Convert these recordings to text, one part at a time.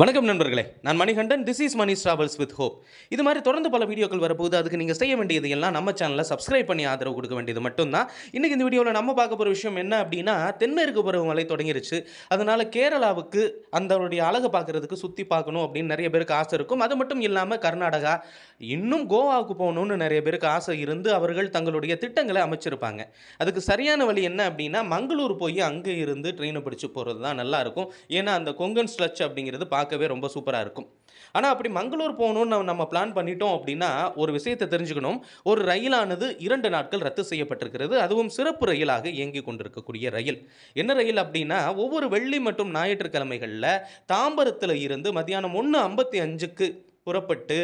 வணக்கம் நண்பர்களே, நான் Manikandan. This is Mani travels with hope. இது மாதிரி தொடர்ந்து பல வீடியோக்கள் வரப்போகுது. அதுக்கு நீங்கள் செய்ய வேண்டியது எல்லாம் நம்ம சேனலில் சப்ஸ்கிரைப் பண்ணி ஆதரவு கொடுக்க வேண்டியது மட்டும்தான். இன்றைக்கி இந்த வீடியோவில் நம்ம பார்க்க போகிற விஷயம் என்ன அப்படின்னா, தென்மேற்கு பருவமழை தொடங்கிருச்சு. அதனால் கேரளாவுக்கு அந்தனுடைய அழகை பார்க்குறதுக்கு சுற்றி பார்க்கணும் அப்படின்னு நிறைய பேருக்கு ஆசை இருக்கும். அது மட்டும் இல்லாமல் கர்நாடகா, இன்னும் கோவாவுக்கு போகணுன்னு நிறைய பேருக்கு ஆசை இருந்து அவர்கள் தங்களுடைய திட்டங்களை அமைச்சிருப்பாங்க. அதுக்கு சரியான வழி என்ன அப்படின்னா, மங்களூர் போய் அங்கே இருந்து ட்ரெயினை பிடிச்சி போகிறது தான் நல்லாயிருக்கும். ஏன்னா அந்த கொங்கன் ஸ்லட்ச் அப்படிங்கிறது பார்க்கவே ரொம்ப சூப்பராக இருக்கும். ஆனால் அப்படி மங்களூர் போகணும்னு நம்ம பிளான் பண்ணிட்டோம் அப்படின்னா, ஒரு விஷயத்தை தெரிஞ்சுக்கணும். ஒரு ரயிலானது 2 நாட்கள் ரத்து செய்யப்பட்டிருக்கிறது. அதுவும் சிறப்பு ரயிலாக இயங்கிக் கொண்டிருக்கக்கூடிய ரயில். என்ன ரயில் அப்படின்னா, ஒவ்வொரு வெள்ளி மற்றும் ஞாயிற்றுக்கிழமைகளில் தாம்பரத்தில் இருந்து மதியானம் 1:55க்கு புறப்பட்டு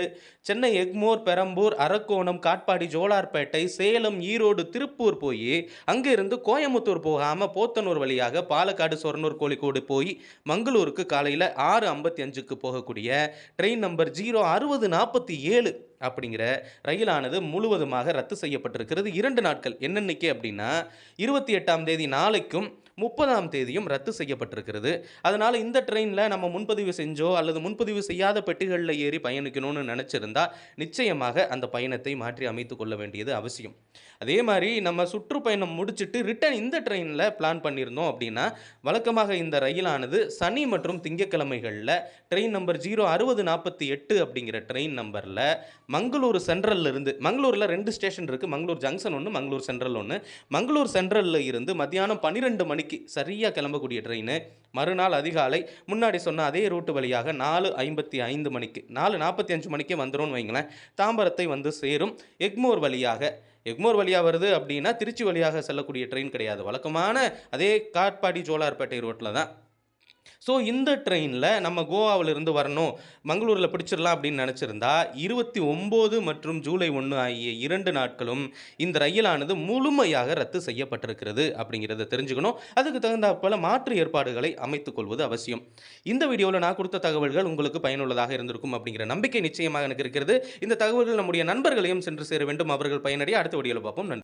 சென்னை எக்மோர், பெரம்பூர், அரக்கோணம், காட்பாடி, ஜோலார்பேட்டை, சேலம், ஈரோடு, திருப்பூர் போய் அங்கிருந்து கோயம்புத்தூர் போகாமல் போத்தனூர் வழியாக பாலக்காடு, சொர்ணூர், கோழிக்கோடு போய் மங்களூருக்கு காலையில் 6:55க்கு போகக்கூடிய ட்ரெயின் நம்பர் 06047 அப்படிங்கிற ரயிலானது முழுவதுமாக ரத்து செய்யப்பட்டிருக்கிறது. 2 நாட்கள். என்னன்னைக்கு அப்படின்னா 28ஆம் தேதி நாளைக்கும் 30ஆம் தேதியும் ரத்து செய்யப்பட்டிருக்கிறது. அதனால் இந்த ட்ரெயினில் நம்ம முன்பதிவு செஞ்சோ அல்லது முன்பதிவு செய்யாத பெட்டிகளில் ஏறி பயணிக்கணும்னு நினச்சிருந்தா நிச்சயமாக அந்த பயணத்தை மாற்றி அமைத்து கொள்ள வேண்டியது அவசியம். அதே மாதிரி நம்ம சுற்றுப்பயணம் முடிச்சுட்டு ரிட்டர்ன் இந்த ட்ரெயினில் பிளான் பண்ணியிருந்தோம் அப்படின்னா, வழக்கமாக இந்த ரயிலானது சனி மற்றும் திங்கட்கிழமைகளில் ட்ரெயின் நம்பர் 06048 அப்படிங்கிற ட்ரெயின் நம்பரில் மங்களூர் சென்ட்ரலில் இருந்து, மங்களூரில் 2 ஸ்டேஷன் இருக்குது. மங்களூர் ஜங்ஷன் ஒன்று, மங்களூர் சென்ட்ரல் ஒன்று. மங்களூர் சென்ட்ரலில் இருந்து மத்தியானம் 12 மணிக்கு சரியாக கிளம்பக்கூடிய ட்ரெயின் மறுநாள் அதிகாலை முன்னாடி சொன்ன அதே ரூட்டு வழியாக 4:55 மணிக்கு 4:45 மணிக்கே வந்துடும் வைங்களேன், தாம்பரத்தை வந்து சேரும். எக்மோர் வழியாக வருது அப்படின்னா திருச்சி வழியாக செல்லக்கூடிய ட்ரெயின் கிடையாது. வழக்கமான அதே காட்பாடி, ஜோலார்பேட்டை ரோட்டில் தான். ஸோ இந்த ட்ரெயினில் நம்ம கோவாவிலிருந்து வரணும், மங்களூரில் பிடிச்சிடலாம் அப்படின்னு நினச்சிருந்தா 29 மற்றும் ஜூலை 1 ஆகிய 2 நாட்களும் இந்த ரயிலானது முழுமையாக ரத்து செய்யப்பட்டிருக்கிறது அப்படிங்கிறத தெரிஞ்சுக்கணும். அதுக்கு தகுந்தாற்போல் மாற்று ஏற்பாடுகளை அமைத்துக் கொள்வது அவசியம். இந்த வீடியோவில் நான் கொடுத்த தகவல்கள் உங்களுக்கு பயனுள்ளதாக இருந்திருக்கும் அப்படிங்கிற நம்பிக்கை நிச்சயமாக எனக்கு இருக்கிறது. இந்த தகவல்கள் நம்முடைய நண்பர்களையும் சென்று சேர வேண்டும், அவர்கள் பயனடைய. அடுத்த வீடியோவில் பார்ப்போம். நன்றி.